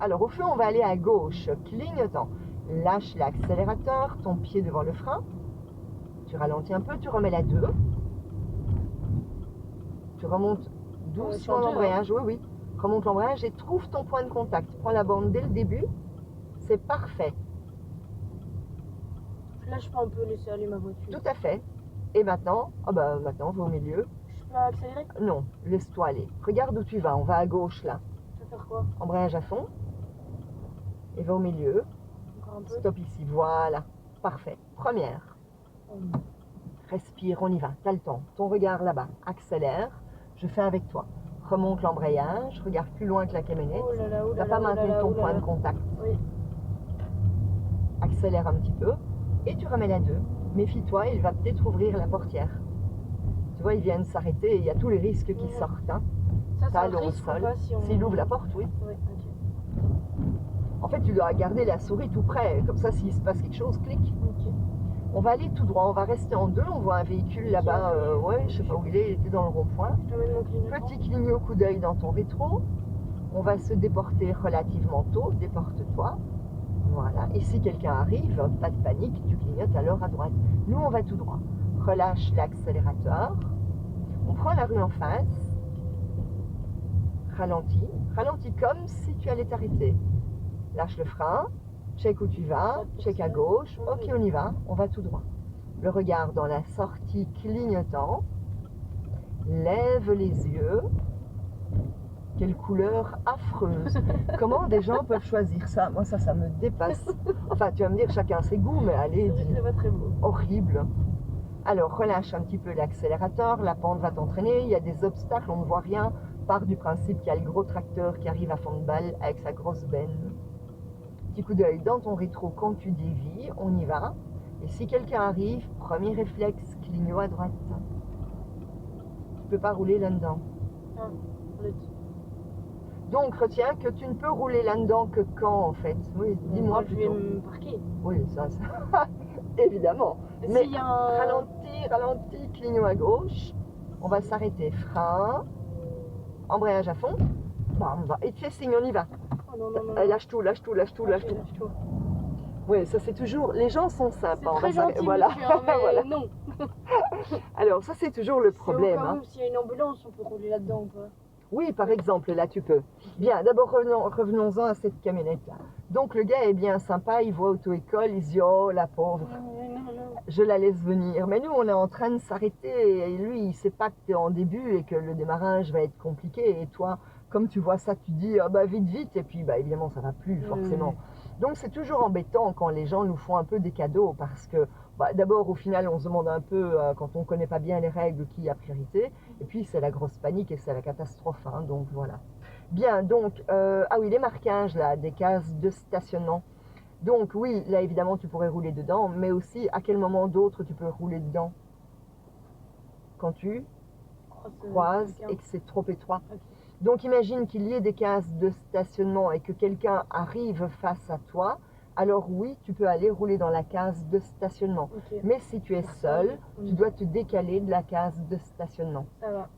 Alors au feu, on va aller à gauche, clignotant. Lâche l'accélérateur, ton pied devant le frein. Tu ralentis un peu, tu remets la 2. Tu remontes doucement l'embrayage, oui, oui. Remonte l'embrayage et trouve ton point de contact. Prends la bande dès le début, c'est parfait. Là, je peux un peu laisser aller ma voiture. Tout à fait. Et maintenant, maintenant, va au milieu. Je peux accélérer? Non, laisse-toi aller. Regarde où tu vas, on va à gauche là. Ça va faire quoi? Embrayage à fond. Et va au milieu. Encore un peu. Stop ici, voilà. Parfait. Première. Respire, on y va, t'as le temps. Ton regard là-bas, accélère. Je fais avec toi. Remonte l'embrayage, regarde plus loin que la camionnette. Oh là là, oh Tu là n'as pas là, maintenu oh là ton là, point oh là de contact. Oui. Accélère un petit peu et tu remets la 2. Méfie-toi, il va peut-être ouvrir la portière. Tu vois, il vient de s'arrêter et il y a tous les risques qui sortent. Hein. Ça, c'est un Talon au risque sol. ou pas si on... S'il ouvre la porte, oui. Oui, ok. En fait, tu dois garder la souris tout près. Comme ça, s'il se passe quelque chose, clique. Ok. On va aller tout droit, on va rester en 2. On voit un véhicule là-bas. Ouais, je sais pas où il était dans le rond-point. Je t'amène mon clignotant. Petit clignotant, coup d'œil dans ton rétro. On va se déporter relativement tôt. Déporte-toi. Voilà. Et si quelqu'un arrive, pas de panique, tu clignotes alors à droite. Nous, on va tout droit. Relâche l'accélérateur. On prend la rue en face. Ralentis. Ralentis comme si tu allais t'arrêter. Lâche le frein. Check où tu vas. Check à gauche. Ok, on y va. On va tout droit. Le regard dans la sortie clignotant. Lève les yeux. Quelle couleur affreuse. Comment des gens peuvent choisir ça? Moi, ça me dépasse. Enfin, tu vas me dire, chacun ses goûts, mais allez, C'est pas très beau. horrible. Alors, relâche un petit peu l'accélérateur, la pente va t'entraîner, il y a des obstacles, on ne voit rien. Pars du principe qu'il y a le gros tracteur qui arrive à fond de balle avec sa grosse benne. Petit coup d'œil dans ton rétro quand tu dévies, on y va. Et si quelqu'un arrive, premier réflexe, clignotant à droite. Tu ne peux pas rouler là-dedans. Ah, Donc, retiens que tu ne peux rouler là-dedans que quand, en fait. Oui, dis-moi je vais plutôt. me parquer. Oui, ça. Évidemment. Mais y a un... ralentis, clignotant à gauche. On va s'arrêter. Frein. Embrayage à fond. Bon, on va. Et tu fais signe, on y va. Oh, non. Lâche tout, lâche tout, lâche tout, lâche tout. Oui, ça c'est toujours... Les gens sont sympas. C'est très gentil, voilà. monsieur, hein, mais voilà. non. Alors, ça c'est toujours le problème. Au cas où, s'il y a une ambulance, on peut rouler là-dedans ou pas? Oui, par exemple, là tu peux. Bien, d'abord revenons-en à cette camionnette-là. Donc le gars est bien sympa, il voit auto-école, il se dit oh la pauvre, je la laisse venir. Mais nous on est en train de s'arrêter et lui il sait pas que tu es en début et que le démarrage va être compliqué. Et toi, comme tu vois ça, tu dis ah bah vite vite et puis bah évidemment ça va plus forcément. Donc c'est toujours embêtant quand les gens nous font un peu des cadeaux parce que d'abord au final on se demande un peu quand on ne connaît pas bien les règles qui a priorité et puis c'est la grosse panique et c'est la catastrophe, hein, donc voilà. Bien, donc ah oui, les marquages là des cases de stationnement. Donc oui, là évidemment tu pourrais rouler dedans, mais aussi à quel moment d'autre tu peux rouler dedans? Quand tu croises et que c'est trop étroit. Okay. Donc imagine qu'il y ait des cases de stationnement et que quelqu'un arrive face à toi, alors oui, tu peux aller rouler dans la case de stationnement. Okay. Mais si tu es seul, tu dois te décaler de la case de stationnement.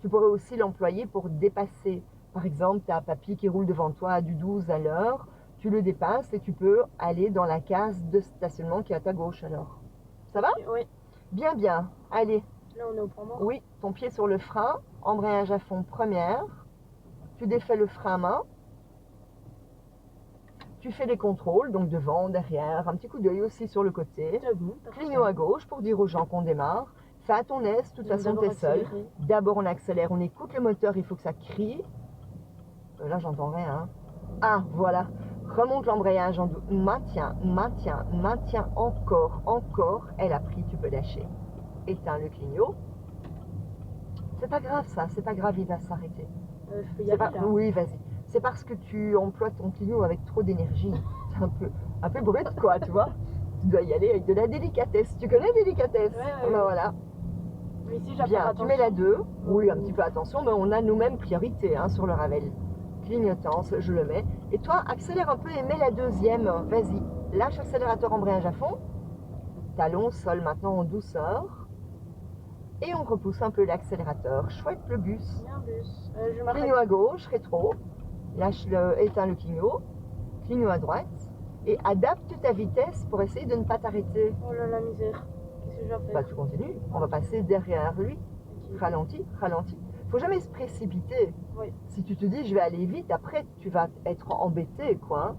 Tu pourrais aussi l'employer pour dépasser. Par exemple, tu as un papy qui roule devant toi à du 12 à l'heure, tu le dépasses et tu peux aller dans la case de stationnement qui est à ta gauche alors. Ça va? Oui. Bien, bien. Allez. Là, on est au point mort. Oui, ton pied sur le frein, embrayage à fond première. Tu défais le frein à main. Tu fais des contrôles, donc devant, derrière, un petit coup d'œil aussi sur le côté. Clignotant à gauche pour dire aux gens qu'on démarre. Fais à ton aise, de toute façon, tu es seul. D'abord, on accélère, on écoute le moteur, il faut que ça crie. Là, j'entends rien. Ah, voilà. Remonte l'embrayage en douce. Maintiens, encore. Elle a pris, tu peux lâcher. Éteins le clignot. C'est pas grave ça, c'est pas grave, il va s'arrêter. Je peux y aller, là. Oui, vas-y. C'est parce que tu emploies ton clignot avec trop d'énergie. C'est un peu brut, quoi, tu vois. Tu dois y aller avec de la délicatesse. Tu connais délicatesse? Ouais. Voilà. Mais ici, bien, tu mets la 2. Oui, un petit peu attention, mais on a nous-mêmes priorité hein, sur le Ravel. Clignotant, je le mets. Et toi, accélère un peu et mets la deuxième. Vas-y. Lâche accélérateur, embrayage à fond. Talon, sol maintenant en douceur. Et on repousse un peu l'accélérateur. Chouette le bus. Bien bus. Clignotant à gauche, rétro. éteins le clignot, clignot à droite, et adapte ta vitesse pour essayer de ne pas t'arrêter. Oh là la misère. Qu'est-ce que je vais Bah, faire? tu continues, on va passer derrière lui, Ok. ralentis, ralentis. Faut jamais se précipiter. Oui. Si tu te dis je vais aller vite, après tu vas être embêté, quoi. Hein.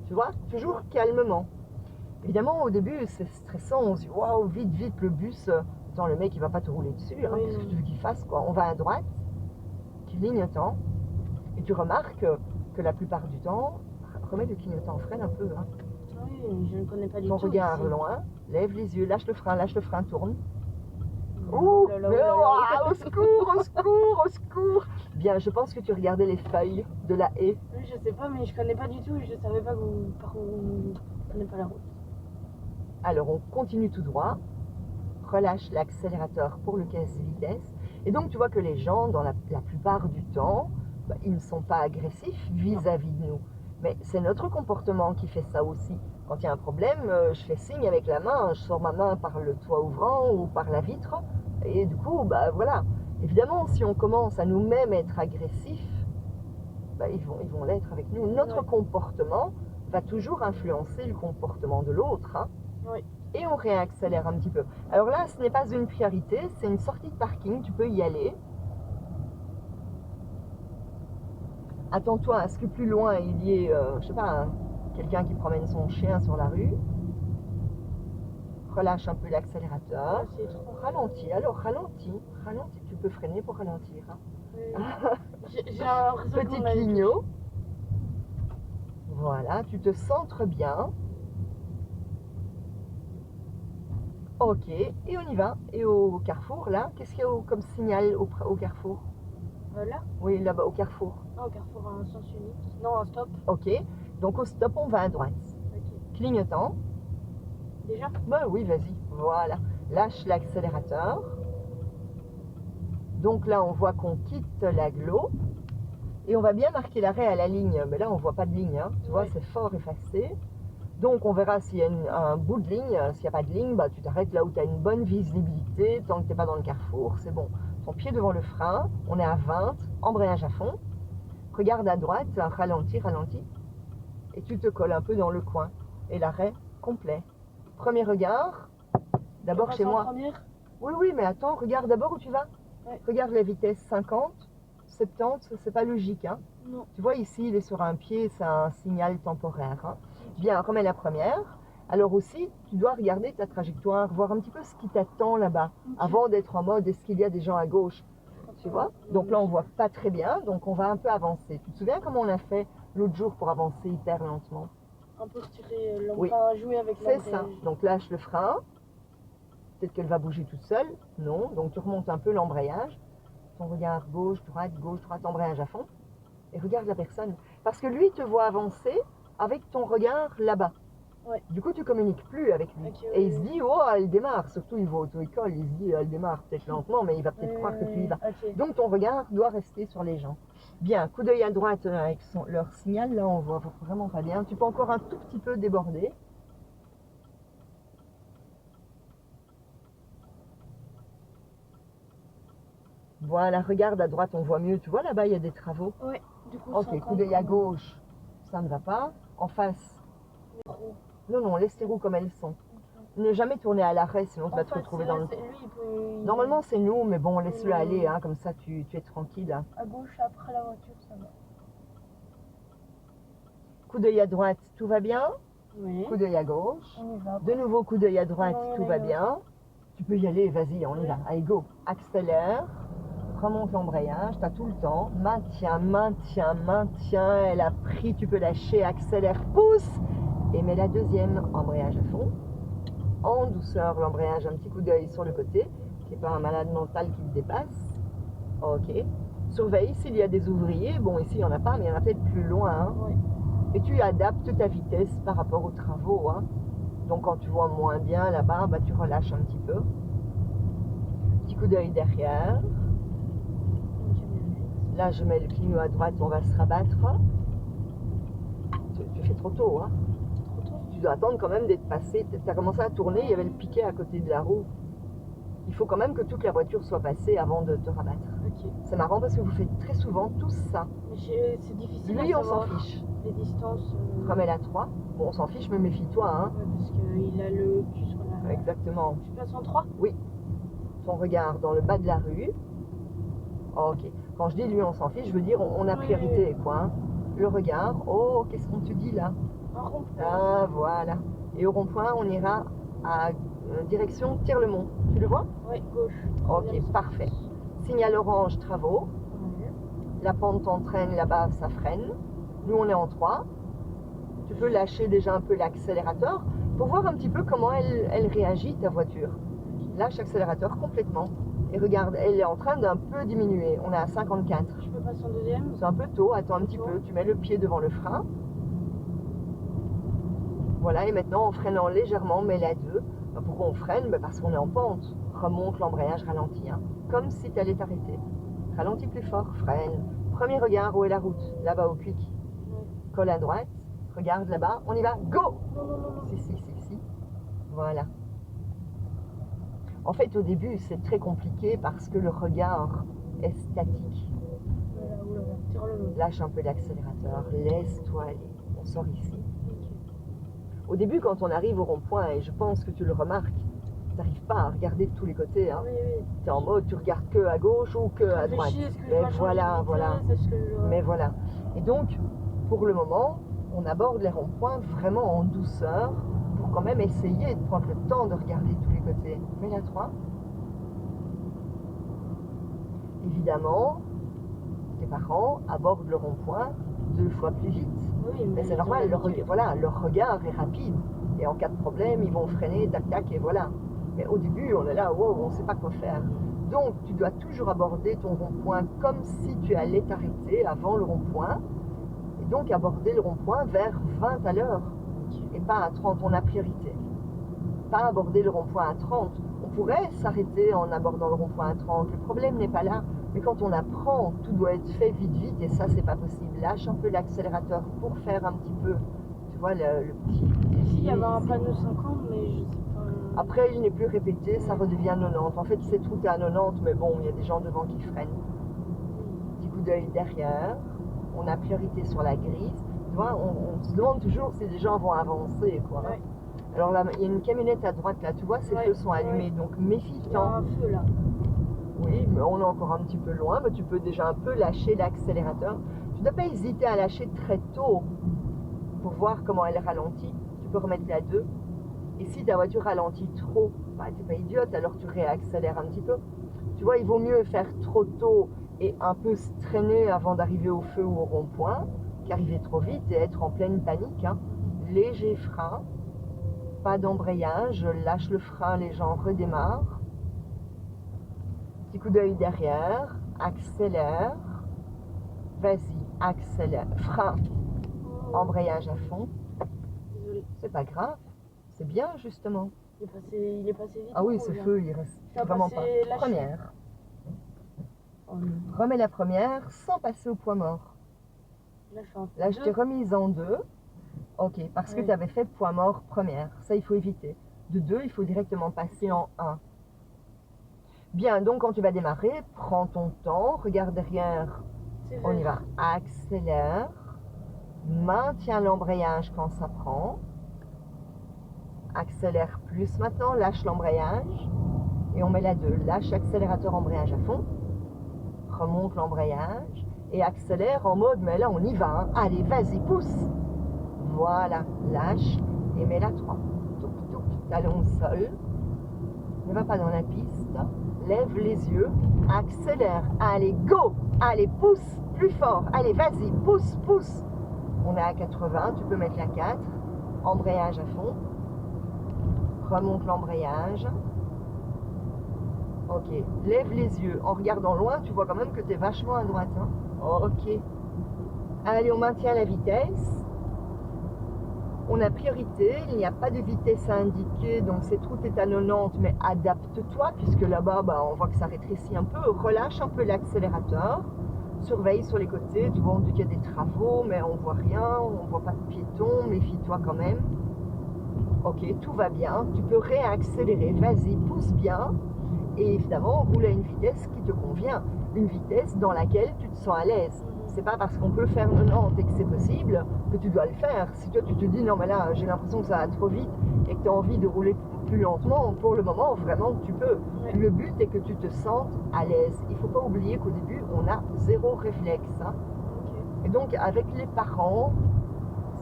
Tu vois, toujours calmement. Évidemment, au début, c'est stressant. On se dit waouh, vite, vite, le bus. Attends, le mec, il va pas te rouler dessus. Hein. Oui, Qu'est-ce que non. tu veux qu'il fasse, quoi? On va à droite, clignotant, et tu remarques que la plupart du temps, remets le clignotant, freine un peu. Hein. Oui, je ne connais pas du Ton tout. regard ici. loin, lève les yeux, lâche le frein, tourne. Oh Ouh, là là, mais oh là là. au secours, au secours, au secours. Bien, je pense que tu regardais les feuilles de la haie. Oui, je sais pas, mais je connais pas du tout. Je savais pas par où. Je connais pas la route. Alors, on continue tout droit. Relâche l'accélérateur pour le casse-vitesse. Et donc, tu vois que les gens, dans la plupart du temps, bah, ils ne sont pas agressifs vis-à-vis de nous. Mais c'est notre comportement qui fait ça aussi. Quand il y a un problème, je fais signe avec la main, je sors ma main par le toit ouvrant ou par la vitre. Et du coup, bah voilà. Évidemment, si on commence à nous-mêmes être agressifs, bah, ils vont l'être avec nous. Notre comportement va toujours influencer le comportement de l'autre. Hein. Oui. Et on réaccélère un petit peu. Alors là, ce n'est pas une priorité, c'est une sortie de parking, tu peux y aller. Attends-toi à ce que plus loin il y ait, je sais pas, quelqu'un qui promène son chien sur la rue. Relâche un peu l'accélérateur. Ralentis, alors ralentis, ralentis. Tu peux freiner pour ralentir. Hein. J'ai l'impression Petit clignot. Voilà, tu te centres bien. Ok, et on y va. Et au carrefour, là, qu'est-ce qu'il y a comme signal au carrefour? Là? Oui, là-bas, au carrefour. Ah, au carrefour, un sens unique. Non, un stop. Ok, donc au stop, on va à droite. Ok. Clignotant. Déjà? Bah oui, vas-y, voilà. Lâche l'accélérateur. Donc là, on voit qu'on quitte l'agglo. Et on va bien marquer l'arrêt à la ligne. Mais là, on voit pas de ligne, hein. Tu vois, c'est fort effacé. Donc on verra s'il y a un bout de ligne. S'il n'y a pas de ligne, bah, tu t'arrêtes là où tu as une bonne visibilité. Tant que tu n'es pas dans le carrefour, c'est bon. Ton pied devant le frein, on est à 20, embrayage à fond. Regarde à droite, ralentis, ralentis. Et tu te colles un peu dans le coin. Et l'arrêt complet. Premier regard, d'abord chez moi. Oui, oui, mais attends, regarde d'abord où tu vas. Ouais. Regarde la vitesse 50, 70, c'est pas logique. Hein. Non. Tu vois ici, il est sur un pied, c'est un signal temporaire. Hein. Bien, remets la première. Alors aussi, tu dois regarder ta trajectoire, voir un petit peu ce qui t'attend là-bas, avant d'être en mode, est-ce qu'il y a des gens à gauche? Tu vois? Donc là, on voit pas très bien, donc on va un peu avancer. Tu te souviens comment on a fait l'autre jour pour avancer hyper lentement? Un peu retirer l'embrayage, oui. Jouer avec l'embrayage. C'est ça. Donc lâche le frein. Peut-être qu'elle va bouger toute seule. Non. Donc tu remontes un peu l'embrayage. Ton regard gauche, droite, embrayage à fond. Et regarde la personne. Parce que lui te voit avancer avec ton regard là-bas. Ouais. Du coup, tu communiques plus avec lui. Okay, et il se dit, oh, elle démarre. Surtout, il va auto-école. Il se dit, elle démarre peut-être lentement, mais il va peut-être croire que tu y vas. Okay. Donc ton regard doit rester sur les gens. Bien, coup d'œil à droite avec leur signal. Là, on voit vraiment pas bien. Tu peux encore un tout petit peu déborder. Voilà, regarde à droite, on voit mieux. Tu vois, là-bas, il y a des travaux. Oui, du coup, ok, coup d'œil à gauche, ça ne va pas. En face. Non, non, laisse les roues comme elles sont. Okay. Ne jamais tourner à l'arrêt, sinon tu vas te retrouver dans le... Lui, Normalement, c'est nous, mais bon, laisse-le aller, hein, comme ça, tu es tranquille. Hein. À gauche, après la voiture, ça va. Coup d'œil à droite, tout va bien. Oui. Coup d'œil à gauche. On y va. De nouveau, coup d'œil à droite, tout va bien. Tu peux y aller, vas-y, on y va. Allez, go. Accélère. Remonte l'embrayage, tu as tout le temps. Maintiens, maintiens, maintiens. Elle a pris, tu peux lâcher, accélère, pousse. Et mets la deuxième, embrayage à fond. En douceur, l'embrayage, un petit coup d'œil sur le côté. Qu'il n'y ait pas un malade mental qui te dépasse. Ok. Surveille s'il y a des ouvriers. Bon, ici, il n'y en a pas, mais il y en a peut-être plus loin. Hein. Oui. Et tu adaptes ta vitesse par rapport aux travaux. Hein. Donc, quand tu vois moins bien là-bas, bah, tu relâches un petit peu. Petit coup d'œil derrière. Là, je mets le clignot à droite, on va se rabattre. Tu fais trop tôt, hein. Trop tôt. Tu dois attendre quand même d'être passé. Tu as commencé à tourner, il y avait le piquet à côté de la roue. Il faut quand même que toute la voiture soit passée avant de te rabattre. Ok. Ok. C'est marrant parce que vous faites très souvent tous ça. Mais c'est difficile Lui, à on s'en savoir. fiche. Les distances. Remets la 3. Bon, on s'en fiche, mais méfie-toi, hein. Ouais, parce qu'il a le cul sur la. Exactement. Tu passes en 3? Ton regard dans le bas de la rue. Oh, ok. Quand je dis lui, on s'en fiche, je veux dire on a Oui, priorité, quoi. Hein. Le regard. Oh, qu'est-ce qu'on te dit là? Un rond-point. Ah, voilà. Et au rond-point, on ira à direction Tire-le-Mont. Tu le vois? Ouais, gauche. Ok, Troisième parfait. sens. Signal orange, travaux. Ouais. La pente t'entraîne là-bas, ça freine. Nous, on est en 3. Tu peux lâcher déjà un peu l'accélérateur pour voir un petit peu comment elle réagit, ta voiture. Lâche l'accélérateur complètement. Et regarde, elle est en train d'un peu diminuer. On est à 54. Je peux passer en deuxième? C'est un peu tôt, attends un petit peu. Tu mets le pied devant le frein. Voilà, et maintenant en freinant légèrement, mets la 2. Pourquoi on freine? Parce qu'on est en pente. Remonte l'embrayage, ralentis. Hein. Comme si tu allais t'arrêter. Ralentis plus fort, freine. Premier regard, où est la route? Là-bas au quick. Ouais. Colle à droite. Regarde là-bas. On y va. Go! Non, non, non, non. Si. Voilà. En fait, au début, c'est très compliqué parce que le regard est statique. Voilà, oulala, tire-le-mont. Lâche un peu l'accélérateur, laisse-toi aller. On sort ici. Ok. Au début, quand on arrive au rond-point, et je pense que tu le remarques, tu n'arrives pas à regarder de tous les côtés. Hein. Oui. Tu es en mode, tu regardes que à gauche ou que à droite. Mais voilà. Mais voilà. Et donc, pour le moment, on aborde les ronds-points vraiment en douceur pour quand même essayer de prendre le temps de regarder tous les côtés. Mais la 3. Évidemment, tes parents abordent le rond-point 2 fois plus vite. Oui, mais c'est normal, leur regard est rapide. Et en cas de problème, ils vont freiner, tac, et voilà. Mais au début, on est là, wow, on ne sait pas quoi faire. Donc, tu dois toujours aborder ton rond-point comme si tu allais t'arrêter avant le rond-point. Et donc, aborder le rond-point vers 20 à l'heure. Et pas à 30, on a priorité. Pas aborder le rond-point à 30. On pourrait s'arrêter en abordant le rond-point à 30. Le problème n'est pas là. Mais quand on apprend, tout doit être fait vite, et ça, c'est pas possible. Lâche un peu l'accélérateur pour faire un petit peu, tu vois, le petit... Ici, il y avait un panneau 50, mais je sais pas... Après, il n'est plus répété, ça redevient 90. En fait, cette route est à 90, mais bon, il y a des gens devant qui freinent. Petit coup d'œil derrière. On a priorité sur la grise. Tu vois, on se demande toujours si les gens vont avancer, quoi. Ouais. Alors là, il y a une camionnette à droite, là, tu vois, ces feux sont allumés, donc Il y a méfie-toi. un feu, là. Oui, mais on est encore un petit peu loin, mais tu peux déjà un peu lâcher l'accélérateur. Tu ne dois pas hésiter à lâcher très tôt pour voir comment elle ralentit. Tu peux remettre la 2. Et si ta voiture ralentit trop, bah, tu n'es pas idiote, alors tu réaccélères un petit peu. Tu vois, il vaut mieux faire trop tôt et un peu se traîner avant d'arriver au feu ou au rond-point qu'arriver trop vite et être en pleine panique. Hein. Léger frein, pas d'embrayage, lâche le frein, les gens redémarrent. Petit coup d'œil derrière, accélère, vas-y, accélère, frein, embrayage à fond. Désolée. C'est pas grave, c'est bien justement. Il est passé vite. Ah oui, trop ce bien. feu, il reste Ça a vraiment passé pas. la Première. Oh non. Remets la première sans passer au point mort. Là, je fais un Là, je t'ai remise en 2. Ok, parce que Ouais. tu avais fait point mort première. Ça, il faut éviter. De 2, il faut directement passer en 1. Bien, donc quand tu vas démarrer, prends ton temps, regarde derrière, C'est on y vert. va, accélère, maintiens l'embrayage quand ça prend, accélère plus maintenant, lâche l'embrayage, et on met la 2, lâche l'accélérateur embrayage à fond, remonte l'embrayage, et accélère en mode, mais là on y va, hein. Allez, vas-y, pousse, voilà, lâche, et mets la 3, talon au sol, ne va pas dans la piste, lève les yeux, accélère, allez, go, allez, pousse, plus fort, allez, vas-y, pousse. On est à 80, tu peux mettre la 4, embrayage à fond, remonte l'embrayage, ok, lève les yeux, en regardant loin, tu vois quand même que tu es vachement à droite, hein. Ok, allez, on maintient la vitesse. On a priorité, il n'y a pas de vitesse à indiquer, donc cette route est à 90, mais adapte-toi, puisque là-bas, bah, on voit que ça rétrécit un peu, relâche un peu l'accélérateur, surveille sur les côtés, tu vois, on dit qu'il y a des travaux, mais on voit rien, on voit pas de piétons, méfie-toi quand même. Ok, tout va bien, tu peux réaccélérer, vas-y, pousse bien, et évidemment, roule à une vitesse qui te convient. une vitesse dans laquelle tu te sens à l'aise. C'est pas parce qu'on peut faire 90 et que c'est possible que tu dois le faire. Si toi tu te dis non mais là j'ai l'impression que ça va trop vite et que tu as envie de rouler plus lentement, pour le moment vraiment tu peux. Ouais. Le but est que tu te sentes à l'aise. Il faut pas oublier qu'au début on a zéro réflexe. Hein. Ok. Et donc avec les parents,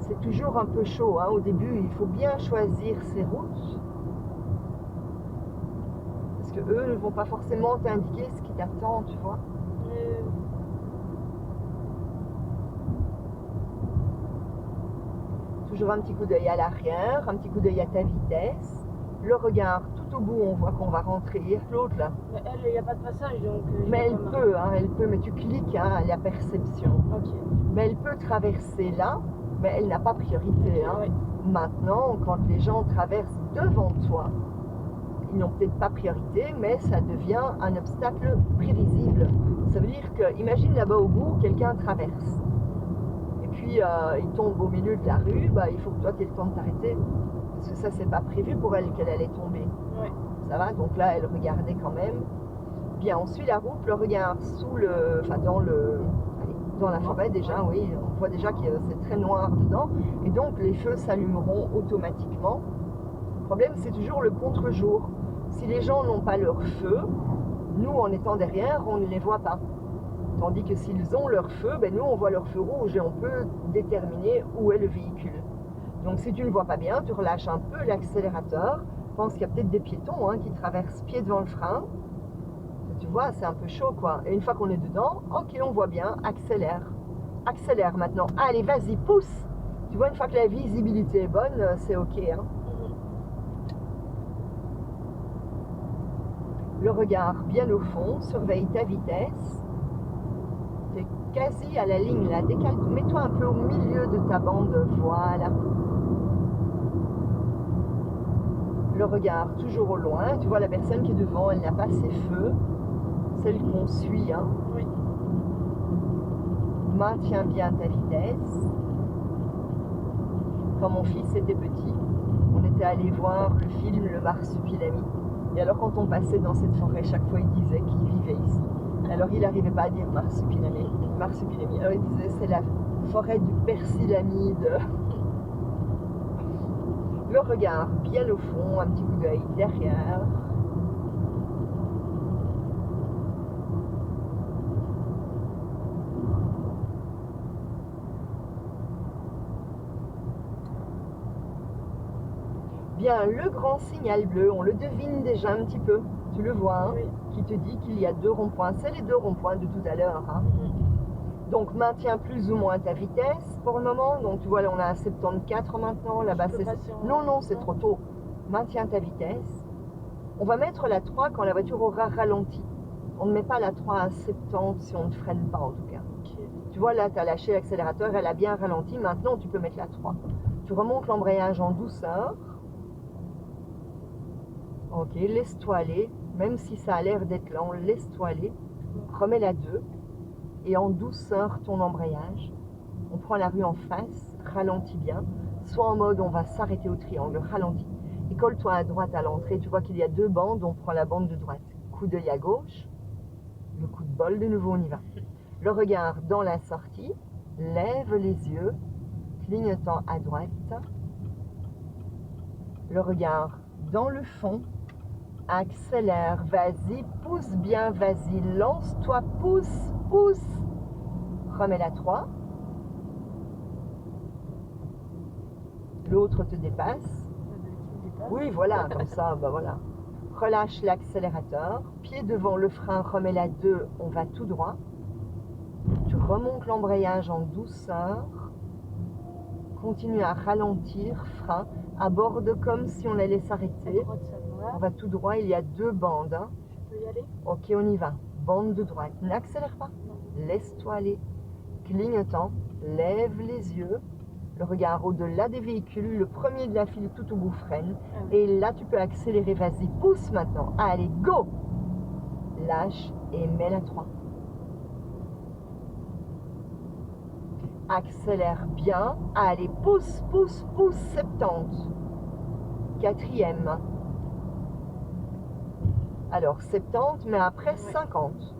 c'est toujours un peu chaud. Hein. Au début il faut bien choisir ses routes. Parce que eux ne vont pas forcément t'indiquer ce qui t'attend, tu vois. Toujours un petit coup d'œil à l'arrière, un petit coup d'œil à ta vitesse. Le regard tout au bout, on voit qu'on va rentrer. L'autre là. Mais elle, il n'y a pas de passage donc. Mais elle peut, mais tu cliques hein, la perception. Ok. Mais elle peut traverser là, mais elle n'a pas priorité. Hein. Ouais. Maintenant, quand les gens traversent devant toi, ils n'ont peut-être pas priorité, mais ça devient un obstacle prévisible. Ça veut dire que, imagine là-bas au bout, quelqu'un traverse. Et puis, il tombe au milieu de la rue, bah, il faut que toi, tu aies le temps de t'arrêter. Parce que ça, c'est pas prévu pour elle qu'elle allait tomber. Ouais. Ça va? Donc là, elle regardait quand même. Bien, on suit la route, le regard sous le... Enfin, dans la forêt déjà, oui. On voit déjà que c'est très noir dedans. Et donc, les feux s'allumeront automatiquement. Le problème, c'est toujours le contre-jour. Si les gens n'ont pas leur feu, nous, en étant derrière, on ne les voit pas. Tandis que s'ils ont leur feu, ben nous, on voit leur feu rouge et on peut déterminer où est le véhicule. Donc, si tu ne vois pas bien, tu relâches un peu l'accélérateur. Pense qu'il y a peut-être des piétons hein, qui traversent pied devant le frein. Tu vois, c'est un peu chaud, quoi. Et une fois qu'on est dedans, ok, on voit bien, accélère. Accélère maintenant. Allez, vas-y, pousse. Tu vois, une fois que la visibilité est bonne, c'est ok, hein. Le regard bien au fond, surveille ta vitesse. Tu es quasi à la ligne là, décale, mets-toi un peu au milieu de ta bande, voilà. Le regard toujours au loin, tu vois la personne qui est devant, elle n'a pas ses feux, celle qu'on suit. Hein. Oui. Maintiens bien ta vitesse. Quand mon fils était petit, on était allé voir le film Le Marsupilami. Et alors quand on passait dans cette forêt, chaque fois il disait qu'il vivait ici. Alors il n'arrivait pas à dire Marsupilami. Marsupilami. Alors il disait c'est la forêt du persilamide. Le regard bien au fond, un petit coup d'œil derrière. Bien, le grand signal bleu, on le devine déjà un petit peu, tu le vois, hein, Oui. qui te dit qu'il y a 2 ronds-points. C'est les 2 ronds-points de tout à l'heure. Hein. Donc, maintiens plus ou moins ta vitesse pour le moment. Donc, tu vois, là, on a un 74 maintenant. Là-bas, c'est... Non, c'est trop tôt. Maintiens ta vitesse. On va mettre la 3 quand la voiture aura ralenti. On ne met pas la 3 à 70 si on ne freine pas, en tout cas. Okay. Tu vois, là, tu as lâché l'accélérateur, elle a bien ralenti. Maintenant, tu peux mettre la 3. Tu remontes l'embrayage en douceur. Ok, laisse-toi aller. Même si ça a l'air d'être lent, laisse-toi aller. Remets la 2. Et en douceur, ton embrayage. On prend la rue en face, ralentis bien. Soit en mode, on va s'arrêter au triangle, ralentis. Et colle-toi à droite à l'entrée. Tu vois qu'il y a 2 bandes, on prend la bande de droite. Coup d'œil à gauche. Le coup de bol, de nouveau, on y va. Le regard dans la sortie. Lève les yeux. Clignotant à droite. Le regard dans le fond. Accélère, vas-y, pousse bien, vas-y, lance-toi, pousse, pousse. Remets la 3. L'autre te dépasse. Oui, voilà, comme ça, bah voilà. Relâche l'accélérateur. Pied devant le frein, remets la 2, on va tout droit. Tu remontes l'embrayage en douceur. Continue à ralentir, frein. Aborde comme si on allait s'arrêter. On va tout droit, il y a 2 bandes. Hein. Je peux y aller? Ok, on y va. Bande de droite. N'accélère pas. Laisse-toi aller. Clignotant. Lève les yeux. Le regard au-delà des véhicules. Le premier de la file tout au bout freine. Et là, tu peux accélérer. Vas-y, pousse maintenant. Allez, go! Lâche et mets la 3. Accélère bien. Allez, pousse, pousse, pousse. 70. 4e. Alors 70, mais après 50.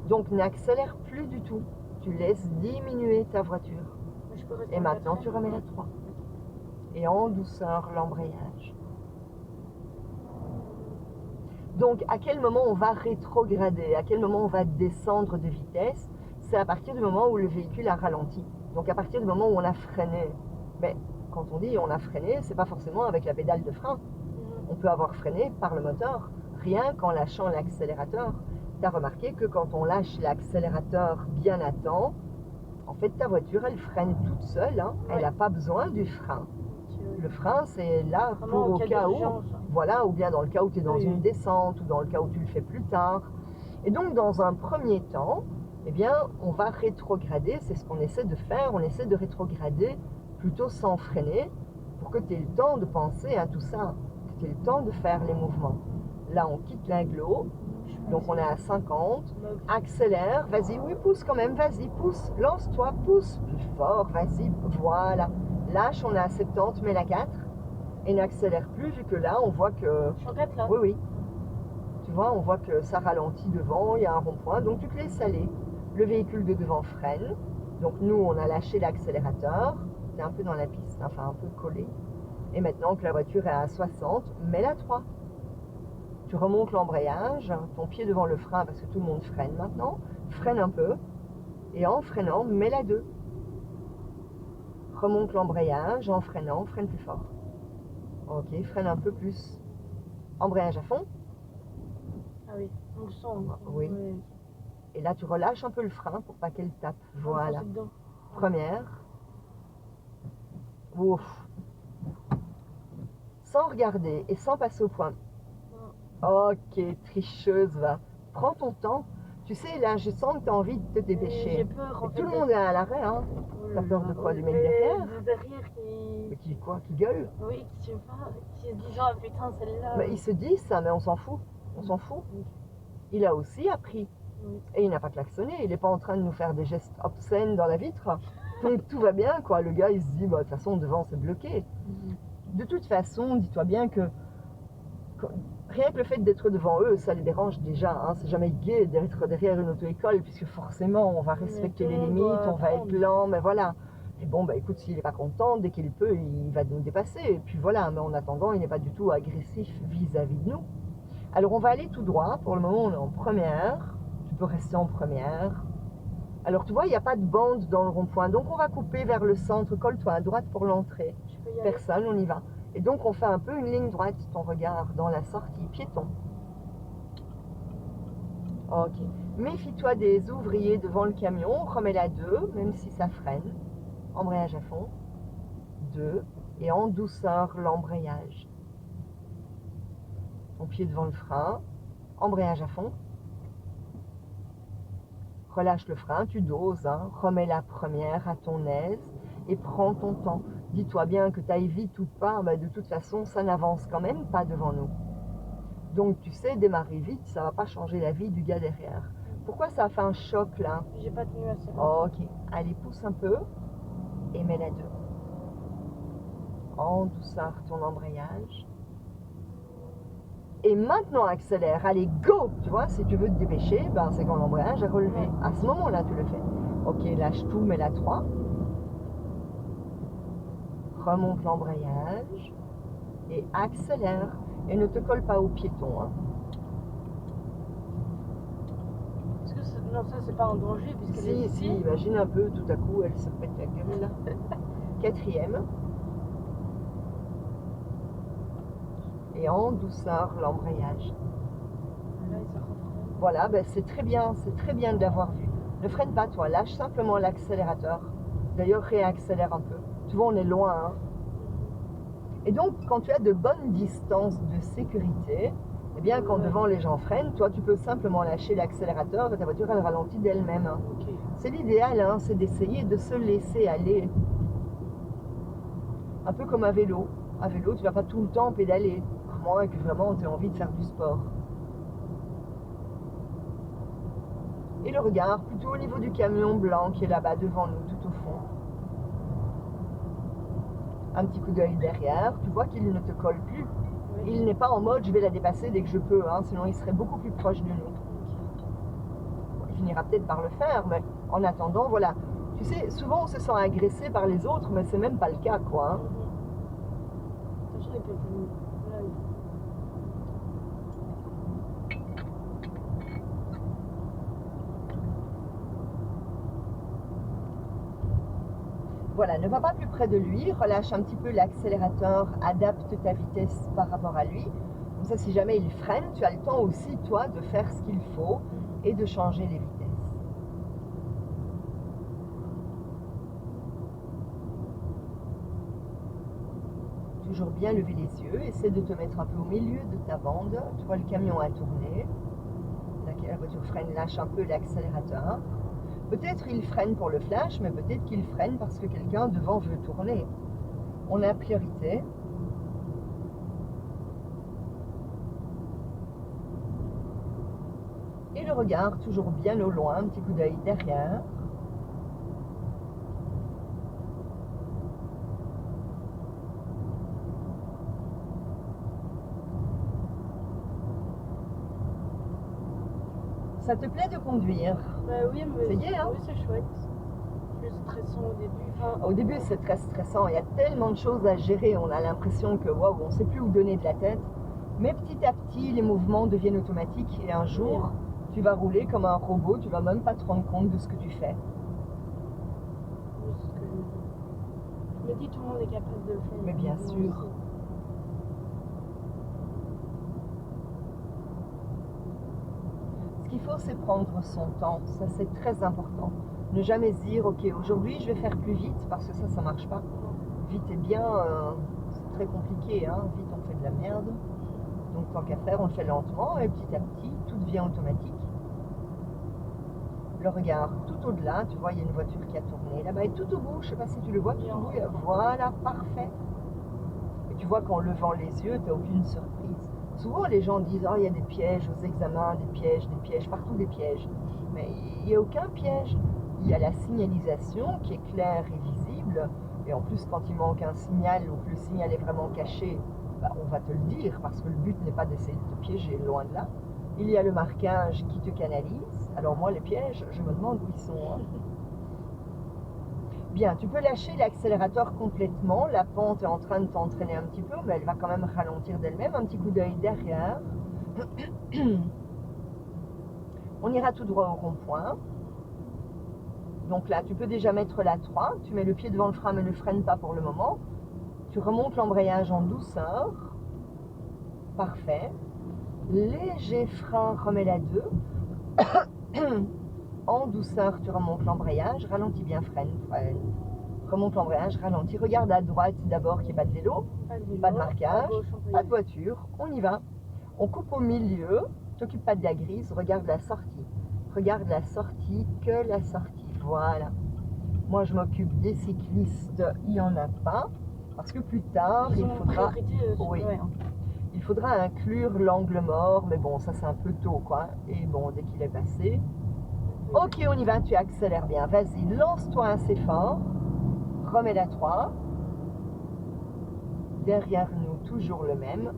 Donc n'accélère plus du tout. Tu laisses diminuer ta voiture. Mais je peux rester Et en maintenant, tu 4e. remets la 3. Et en douceur, l'embrayage. Donc, à quel moment on va rétrograder? À quel moment on va descendre de vitesse? C'est à partir du moment où le véhicule a ralenti. Donc, à partir du moment où on a freiné. Mais quand on dit on a freiné, c'est pas forcément avec la pédale de frein. On peut avoir freiné par le moteur, rien qu'en lâchant l'accélérateur. Tu as remarqué que quand on lâche l'accélérateur bien à temps, en fait, ta voiture, elle freine toute seule. Hein. Elle n'a pas besoin du frein. Le frein, c'est là Vraiment pour en au cas cas où, d'urgence. voilà, ou bien dans le cas où tu es dans Oui. une descente, ou dans le cas où tu le fais plus tard. Et donc, dans un premier temps, eh bien, on va rétrograder, c'est ce qu'on essaie de faire, on essaie de rétrograder plutôt sans freiner, pour que tu aies le temps de penser à tout ça, que tu aies le temps de faire les mouvements. Là, on quitte l'agglo, donc on est à 50, accélère, vas-y, oui, pousse quand même, vas-y, pousse, lance-toi, pousse, plus fort, vas-y, voilà. Lâche, on est à 70, mets la 4, et n'accélère plus, vu que là, on voit que... Je suis en 4 là. Oui, oui. Tu vois, on voit que ça ralentit devant, il y a un rond-point, donc tu te laisses aller. Le véhicule de devant freine, donc nous, on a lâché l'accélérateur, tu es un peu dans la piste, enfin un peu collé. Et maintenant que la voiture est à 60, mets la 3. Tu remontes l'embrayage, ton pied devant le frein, parce que tout le monde freine maintenant, freine un peu, et en freinant, mets la 2. Remonte l'embrayage, en freinant, freine plus fort. Ok, freine un peu plus. Embrayage à fond. Ah oui, on le sent. Oui. Ouais. Et là, tu relâches un peu le frein pour pas qu'elle tape. Voilà. Dedans. Première. Ouf. Sans regarder et sans passer au point. Ok, tricheuse, va. Prends ton temps. Tu sais, là, je sens que tu as envie de te dépêcher. J'ai peur, en Et fait. tout le monde est à l'arrêt, hein. T'as peur de quoi, du mec derrière? Derrière qui... Mais qui quoi? Qui gueule? Oui, qui, je sais pas, qui se dit genre, putain, celle-là... Mais il se dit ça, mais on s'en fout. On s'en fout. Il a aussi appris. Oui. Et il n'a pas klaxonné. Il n'est pas en train de nous faire des gestes obscènes dans la vitre. Donc tout va bien, quoi. Le gars, il se dit, bah, de toute façon, devant, c'est bloqué. De toute façon, dis-toi bien que rien que le fait d'être devant eux, ça les dérange déjà. Hein. C'est jamais gai d'être derrière une auto-école, puisque forcément, on va respecter les limites, on va être lent, mais voilà. Et bon, bah écoute, s'il n'est pas content, dès qu'il peut, il va nous dépasser. Et puis voilà, mais en attendant, il n'est pas du tout agressif vis-à-vis de nous. Alors, on va aller tout droit. Pour le moment, on est en première. Tu peux rester en première. Alors, tu vois, il n'y a pas de bande dans le rond-point. Donc, on va couper vers le centre. Colle-toi à droite pour l'entrée. Personne, on y va. Et donc, on fait un peu une ligne droite, ton regard dans la sortie. Piéton. Ok. Méfie-toi des ouvriers devant le camion. Remets la 2, même si ça freine. Embrayage à fond. 2. Et en douceur, l'embrayage. Ton pied devant le frein. Embrayage à fond. Relâche le frein, tu doses. Hein. Remets la première à ton aise. Et prends ton temps. Dis-toi bien que tu ailles vite ou pas, bah de toute façon, ça n'avance quand même pas devant nous. Donc, tu sais, démarrer vite, ça va pas changer la vie du gars derrière. Pourquoi ça a fait un choc, là? J'ai pas tenu assez. Ok. Allez, pousse un peu. Et mets la 2. En douceur, ton embrayage. Et maintenant, accélère. Allez, go! Tu vois, si tu veux te dépêcher, ben, c'est quand l'embrayage est relevé. À ce moment-là, tu le fais. Ok, lâche tout, mets la 3. Remonte l'embrayage et accélère. Et ne te colle pas au piéton. Hein. Est-ce que non, ça c'est pas un danger puisqu'elle est ici. Si, imagine un peu, tout à coup, elle se pète la gueule là. 4e. Et en douceur, l'embrayage. Là, il se refreine. Voilà, ben c'est très bien de l'avoir vu. Ne freine pas toi, lâche simplement l'accélérateur. D'ailleurs, réaccélère un peu. Tu vois, on est loin. Hein. Et donc, quand tu as de bonnes distances de sécurité, eh bien, quand devant les gens freinent, toi, tu peux simplement lâcher l'accélérateur et ta voiture, elle ralentit d'elle-même. Hein. Okay. C'est l'idéal, hein, c'est d'essayer de se laisser aller. Un peu comme à vélo. À vélo, tu ne vas pas tout le temps pédaler, à moins que vraiment tu aies envie de faire du sport. Et le regard, plutôt au niveau du camion blanc qui est là-bas devant nous, tout au fond. Un petit coup d'œil derrière, tu vois qu'il ne te colle plus. Oui. Il n'est pas en mode je vais la dépasser dès que je peux, hein, sinon il serait beaucoup plus proche de nous. Il finiras peut-être par le faire, mais en attendant, voilà. Tu sais, souvent on se sent agressé par les autres, mais c'est même pas le cas, quoi. Hein. Attention, il peut être une... Voilà. Voilà, ne va pas plus près de lui, relâche un petit peu l'accélérateur, adapte ta vitesse par rapport à lui. Comme ça, si jamais il freine, tu as le temps aussi, toi, de faire ce qu'il faut et de changer les vitesses. Toujours bien lever les yeux, essaie de te mettre un peu au milieu de ta bande. Tu vois le camion à tourner. La voiture freine, lâche un peu l'accélérateur. Peut-être il freine pour le flash, mais peut-être qu'il freine parce que quelqu'un devant veut tourner. On a priorité. Et le regard toujours bien au loin, un petit coup d'œil derrière. Ça te plaît de conduire? Bah oui, mais ça y est, hein? Oui, c'est chouette. Plus stressant au début. Enfin, au début, c'est très stressant. Il y a tellement de choses à gérer. On a l'impression que waouh, on ne sait plus où donner de la tête. Mais petit à petit, les mouvements deviennent automatiques. Et un jour, tu vas rouler comme un robot. Tu vas même pas te rendre compte de ce que tu fais. oui, c'est ce que je me dis, tout le monde est capable de le faire. Mais bien Moi sûr. aussi. Ce qu'il faut, c'est prendre son temps. Ça, c'est très important. Ne jamais se dire, ok, aujourd'hui, je vais faire plus vite, parce que ça marche pas. Vite est bien, c'est très compliqué. Hein. Vite, on fait de la merde. Donc, tant qu'à faire, on le fait lentement. Et petit à petit, tout devient automatique. Le regard tout au-delà, tu vois, il y a une voiture qui a tourné. Là-bas, et tout au bout, je sais pas si tu le vois, tout au bout, voilà, parfait. Et tu vois qu'en levant les yeux, tu n'as aucune surprise. Souvent, les gens disent, oh, il y a des pièges aux examens, des pièges, partout des pièges. Mais il n'y a aucun piège. Il y a la signalisation qui est claire et visible. Et en plus, quand il manque un signal ou que le signal est vraiment caché, bah, on va te le dire, parce que le but n'est pas d'essayer de te piéger, loin de là. Il y a le marquage qui te canalise. Alors moi, les pièges, je me demande où ils sont. Hein. Bien, tu peux lâcher l'accélérateur complètement. La pente est en train de t'entraîner un petit peu, mais elle va quand même ralentir d'elle-même. Un petit coup d'œil derrière. On ira tout droit au rond-point. Donc là, tu peux déjà mettre la 3. Tu mets le pied devant le frein, mais ne freine pas pour le moment. Tu remontes l'embrayage en douceur. Parfait. Léger frein, remets la 2. En douceur, tu remontes l'embrayage, ralentis bien, freine. Remonte l'embrayage, ralentis. Regarde à droite d'abord qu'il n'y ait pas de vélo, pas de marquage, pas de voiture. On y va. On coupe au milieu, t'occupe pas de la grise, regarde la sortie. Regarde la sortie, que la sortie. Voilà. Moi, je m'occupe des cyclistes, il n'y en a pas. Parce que plus tard, il faudra... Oui. Il faudra inclure l'angle mort, mais bon, ça c'est un peu tôt, quoi. Et bon, dès qu'il est passé... Ok, on y va, tu accélères bien. Vas-y, lance-toi assez fort. Remets la 3. Derrière nous, toujours le même.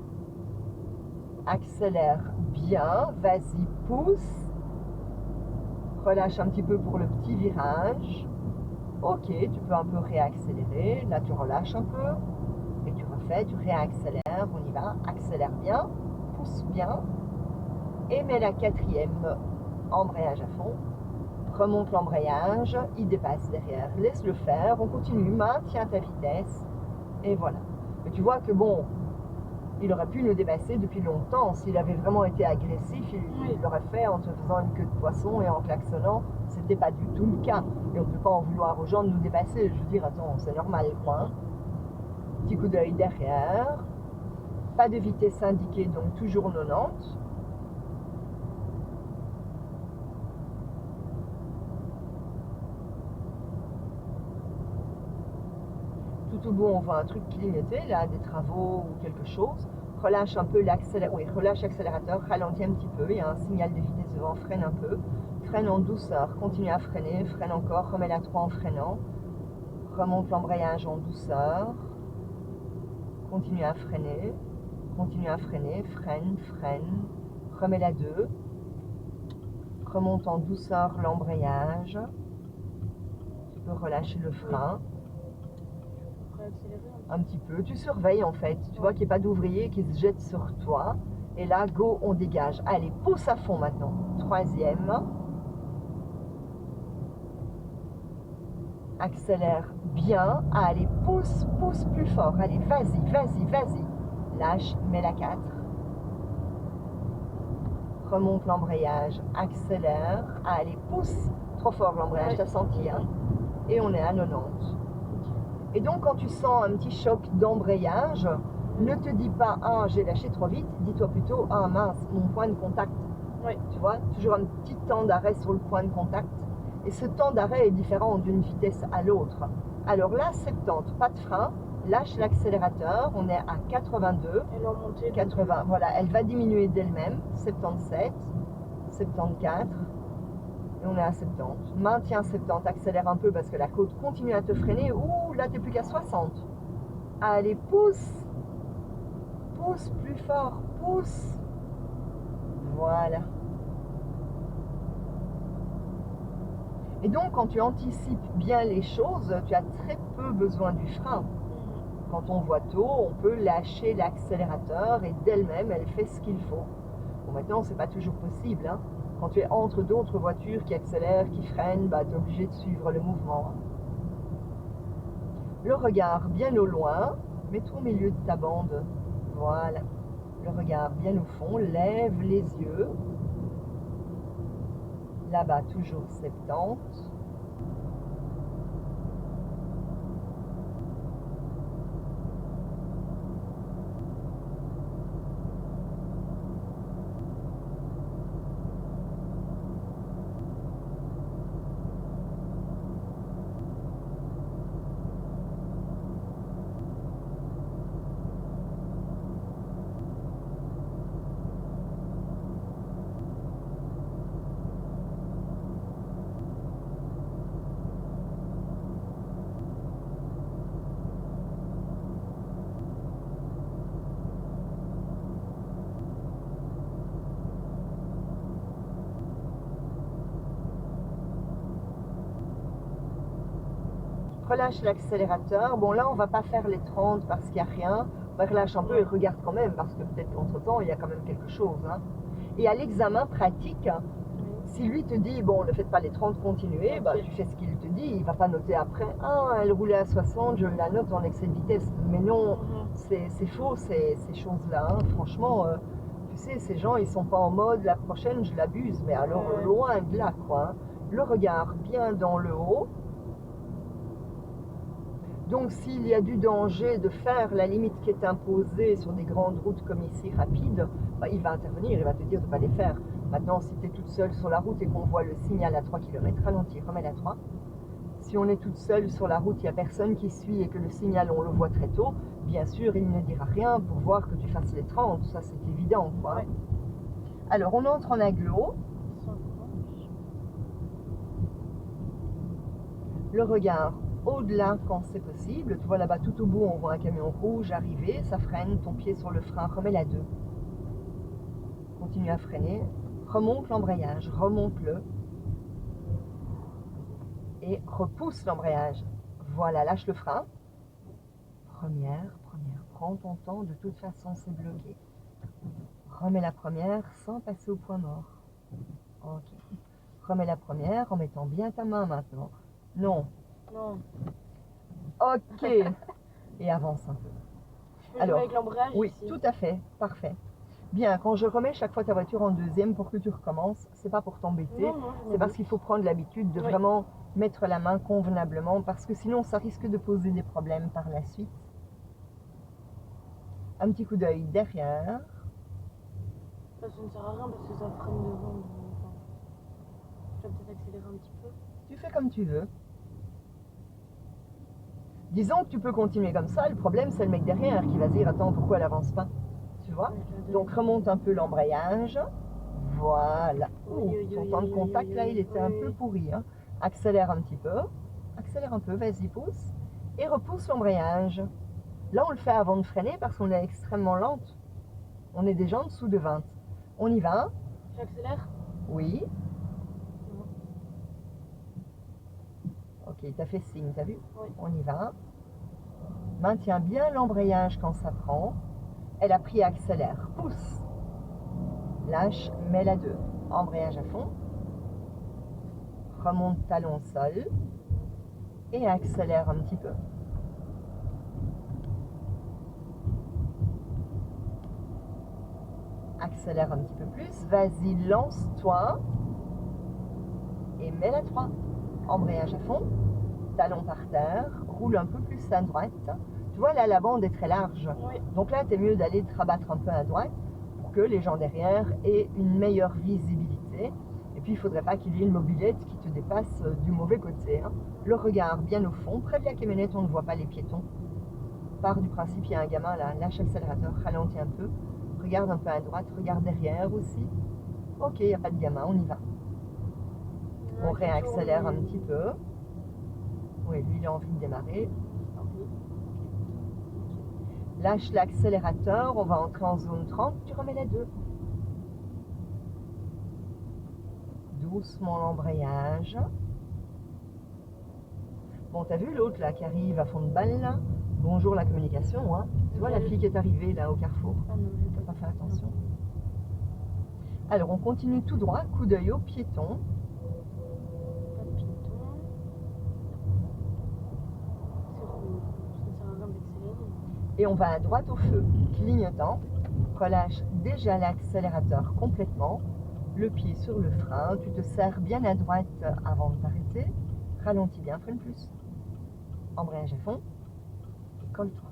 Accélère bien. Vas-y, pousse. Relâche un petit peu pour le petit virage. Ok, tu peux un peu réaccélérer. Là, tu relâches un peu. Et tu refais, tu réaccélères. On y va. Accélère bien. Pousse bien. Et mets la 4e. Embrayage à fond. Remonte l'embrayage, il dépasse derrière. Laisse-le faire, on continue, maintiens ta vitesse. Et voilà. Mais tu vois que bon, il aurait pu nous dépasser depuis longtemps. S'il avait vraiment été agressif, il l'aurait fait en te faisant une queue de poisson et en klaxonnant. C'était pas du tout le cas. Et on ne peut pas en vouloir aux gens de nous dépasser. Je veux dire, attends, c'est normal, quoi. Hein. Petit coup d'œil derrière. Pas de vitesse indiquée, donc toujours 90. Tout au bout, on voit un truc clignoter, là, des travaux ou quelque chose. Relâche un peu l'accélérateur, oui, relâche l'accélérateur, ralentis un petit peu, il y a un signal de vitesse devant, freine un peu. Freine en douceur, continue à freiner, freine encore, remets la 3 en freinant. Remonte l'embrayage en douceur. Continue à freiner, freine, remets la 2. Remonte en douceur l'embrayage. Tu peux relâcher le frein. Accélérer Un petit peu. Tu surveilles en fait. Tu vois qu'il n'y a pas d'ouvrier qui se jette sur toi. Et là, go, on dégage. Allez, pousse à fond maintenant. Troisième. Accélère bien. Allez, pousse, pousse plus fort. Allez, vas-y, vas-y, vas-y. Lâche, mets la 4. Remonte l'embrayage. Accélère. Allez, pousse. Trop fort l'embrayage, t'as senti, hein? Et on est à 90. Et donc, quand tu sens un petit choc d'embrayage, ne te dis pas, ah, j'ai lâché trop vite. Dis-toi plutôt, ah mince, mon point de contact. Oui. Tu vois, toujours un petit temps d'arrêt sur le point de contact. Et ce temps d'arrêt est différent d'une vitesse à l'autre. Alors là, 70, pas de frein, lâche l'accélérateur, on est à 82. Elle va monter. 80, voilà, elle va diminuer d'elle-même, 77, 74, et on est à 70. Maintiens 70, accélère un peu parce que la côte continue à te freiner. Ouh, là, t'es plus qu'à 60. Allez, pousse, pousse plus fort, pousse. Voilà. Et donc, quand tu anticipes bien les choses, tu as très peu besoin du frein. Quand on voit tôt, on peut lâcher l'accélérateur et d'elle-même, elle fait ce qu'il faut. Bon, maintenant, c'est pas toujours possible, hein. Quand tu es entre d'autres voitures qui accélèrent, qui freinent, bah, tu es obligé de suivre le mouvement. Le regard bien au loin, mets-toi au milieu de ta bande. Voilà. Le regard bien au fond, lève les yeux. Là-bas, toujours 70. Relâche l'accélérateur. Bon, là, on va pas faire les 30 parce qu'il n'y a rien. On relâche un peu et regarde quand même parce que peut-être qu'entre-temps, il y a quand même quelque chose, hein. Et à l'examen pratique, si lui te dit, bon, ne faites pas les 30, continuez, bah, tu fais ce qu'il te dit. Il va pas noter après, ah, elle roulait à 60, je la note en excès de vitesse. Mais non, c'est faux, ces choses-là, hein. Franchement, tu sais, ces gens, ils sont pas en mode, la prochaine, je l'abuse. Mais alors, loin de là, quoi, hein. Le regard bien dans le haut. Donc, s'il y a du danger de faire la limite qui est imposée sur des grandes routes comme ici, rapides, bah, il va intervenir, il va te dire de ne pas les faire. Maintenant, si tu es toute seule sur la route et qu'on voit le signal à 3 km, ralentis, remets à 3. Si on est toute seule sur la route, il n'y a personne qui suit et que le signal, on le voit très tôt, bien sûr, il ne dira rien pour voir que tu fasses les 30. Ça, c'est évident, quoi. Ouais. Alors, on entre en agglo. Le regard au-delà quand c'est possible. Tu vois là-bas tout au bout, on voit un camion rouge arriver, ça freine, ton pied sur le frein, remets la 2. Continue à freiner, remonte l'embrayage, remonte-le et repousse l'embrayage. Voilà, lâche le frein. Première, prends ton temps, de toute façon c'est bloqué. Remets la première sans passer au point mort. Ok. Remets la première en mettant bien ta main maintenant. Non. Non. Ok. Et avance un peu. Je peux jouer avec l'embrayage oui, ici. tout à fait. Parfait. Bien, quand je remets chaque fois ta voiture en deuxième pour que tu recommences, c'est pas pour t'embêter, c'est parce qu'il faut prendre l'habitude de vraiment mettre la main convenablement parce que sinon ça risque de poser des problèmes par la suite. Un petit coup d'œil derrière. Ça ne sert à rien parce que ça freine devant. Enfin, je vais peut-être accélérer un petit peu. Tu fais comme tu veux. Disons que tu peux continuer comme ça, le problème c'est le mec derrière qui va se dire attends pourquoi elle avance pas, tu vois. Donc remonte un peu l'embrayage, voilà. Ton temps de contact là il était un peu pourri, hein. Accélère un petit peu, vas-y pousse et repousse l'embrayage. Là on le fait avant de freiner parce qu'on est extrêmement lente, on est déjà en dessous de 20. On y va. J'accélère? Oui. il t'a fait signe, t'as vu? Oui. On y va. Maintiens bien l'embrayage quand ça prend. Elle a pris, accélère. Pousse. Lâche, mets-la 2. Embrayage à fond. Remonte talon au sol. Et accélère un petit peu. Accélère un petit peu plus. Vas-y, lance-toi. Et mets la 3. Embrayage à fond. Talon par terre. Roule un peu plus à droite. Tu vois, là, la bande est très large. Oui. Donc là, c'est mieux d'aller te rabattre un peu à droite pour que les gens derrière aient une meilleure visibilité. Et puis, il ne faudrait pas qu'il y ait une mobilette qui te dépasse du mauvais côté. Hein. Le regard bien au fond. Près de la camionnette, on ne voit pas les piétons. Part du principe, il y a un gamin là, lâche l'accélérateur, ralentit un peu. Regarde un peu à droite, regarde derrière aussi. Ok, il n'y a pas de gamin, on y va. On réaccélère un petit peu. Oui, lui, il a envie de démarrer. Lâche l'accélérateur, on va entrer en zone 30, tu remets les 2. Doucement l'embrayage. Bon, t'as vu l'autre là qui arrive à fond de balle là? Bonjour la communication, hein. Tu vois la fille qui est arrivée là au carrefour? Ah non, je T'as pas fait attention. Alors on continue tout droit, coup d'œil au piéton. Pas de piéton. C'est rouge, ça ne sert à rien d'accélérer. Et on va à droite au feu, clignotant. Relâche déjà l'accélérateur complètement. Le pied sur le frein, tu te serres bien à droite avant de t'arrêter. Ralentis bien, freine plus. Embrayage à fond. Et colle-toi.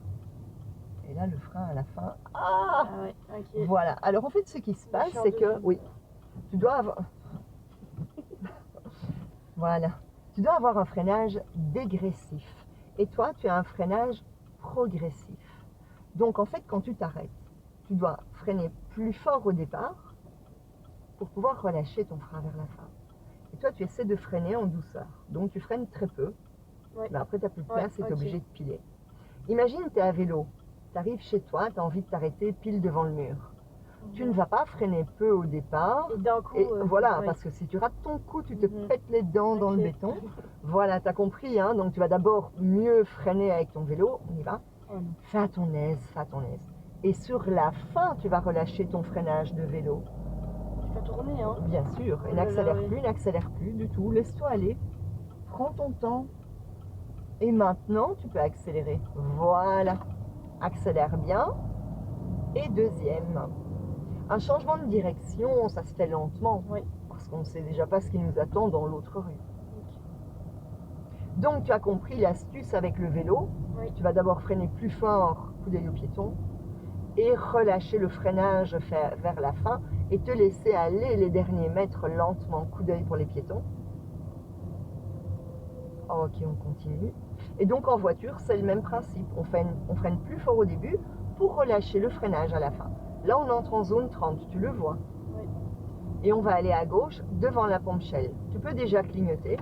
Et là, le frein à la fin. Ah, Ah ouais, ok. voilà. Alors en fait, ce qui se passe, c'est que, oui, tu dois avoir... Voilà. Tu dois avoir un freinage dégressif. Et toi, tu as un freinage progressif. Donc en fait, quand tu t'arrêtes, tu dois freiner plus fort au départ pour pouvoir relâcher ton frein vers la fin. Et toi, tu essaies de freiner en douceur. Donc tu freines très peu. Ouais. Mais après, tu n'as plus de place et tu es ok. obligé de piler. Imagine, tu es à vélo. Tu arrives chez toi, tu as envie de t'arrêter pile devant le mur. Tu ne vas pas freiner peu au départ. Et d'un coup. Et voilà, ouais. parce que si tu rates ton coup, tu te Mhm. pètes les dents dans le Ok. béton. Voilà, tu as compris. Hein. Donc tu vas d'abord mieux freiner avec ton vélo. On y va. Oh non. Fais à ton aise, fais à ton aise. Et sur la fin, tu vas relâcher ton freinage de vélo. Tu vas tourner, hein. Bien sûr. Et Oh là là, n'accélère oui. plus, n'accélère plus du tout. Laisse-toi aller. Prends ton temps. Et maintenant, tu peux accélérer. Voilà. Accélère bien. Et deuxième. Un changement de direction, ça se fait lentement. Oui. Parce qu'on ne sait déjà pas ce qui nous attend dans l'autre rue. Ok. Donc, tu as compris l'astuce avec le vélo. Oui. Tu vas d'abord freiner plus fort, coup d'œil au piéton, et relâcher le freinage vers la fin et te laisser aller les derniers mètres lentement, coup d'œil pour les piétons. Ok, on continue. Et donc en voiture, c'est le même principe. On freine plus fort au début pour relâcher le freinage à la fin. Là, on entre en zone 30, tu le vois. Oui. Et on va aller à gauche devant la pompe Shell. Tu peux déjà clignoter.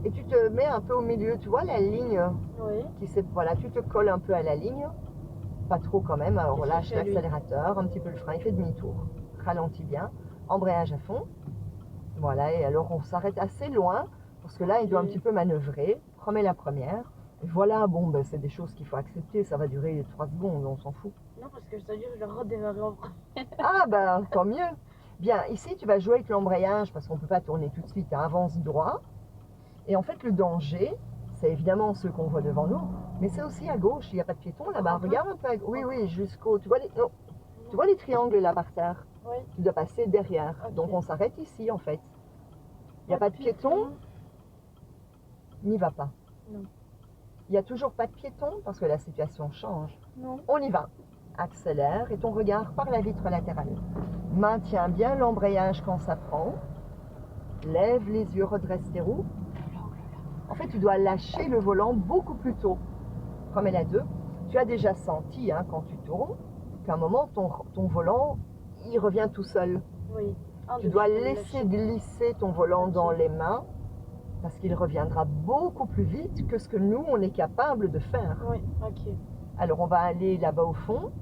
Et tu te mets un peu au milieu, tu vois la ligne Oui. voilà, tu te colles un peu à la ligne. Pas trop quand même, alors Qu'est-ce lâche qu'il fait, lui? l'accélérateur, un petit peu le frein, il fait demi-tour. Ralentis bien, embrayage à fond. Voilà, et alors on s'arrête assez loin, parce que là, il doit un petit peu manœuvrer. Remets la première. Et voilà, bon, ben, c'est des choses qu'il faut accepter, ça va durer 3 secondes, on s'en fout. Non, parce que c'est-à-dire que je dois redémarrer en premier. Ah ben, tant mieux. Bien, ici, tu vas jouer avec l'embrayage, parce qu'on ne peut pas tourner tout de suite, hein, avance droit. Et en fait, le danger, c'est évidemment ceux qu'on voit devant nous, mais c'est aussi à gauche, il n'y a pas de piéton là-bas. Regarde un peu à gauche. Oui, oui, jusqu'au... Tu vois les triangles là par terre? Oui. Tu dois passer derrière. Ok. Donc on s'arrête ici en fait. Il n'y a pas de piéton, n'y va pas. Non. Il n'y a toujours pas de piéton parce que la situation change. Non. On y va. Accélère et ton regard par la vitre latérale. Maintiens bien l'embrayage quand ça prend. Lève les yeux, redresse tes roues. En fait, tu dois lâcher le volant beaucoup plus tôt. Remets la 2. Tu as déjà senti, hein, quand tu tournes, qu'à un moment, ton volant, il revient tout seul. Oui. Tu dois laisser glisser ton volant dans les mains parce qu'il reviendra beaucoup plus vite que ce que nous, on est capable de faire. Oui, ok. Alors, on va aller là-bas au fond.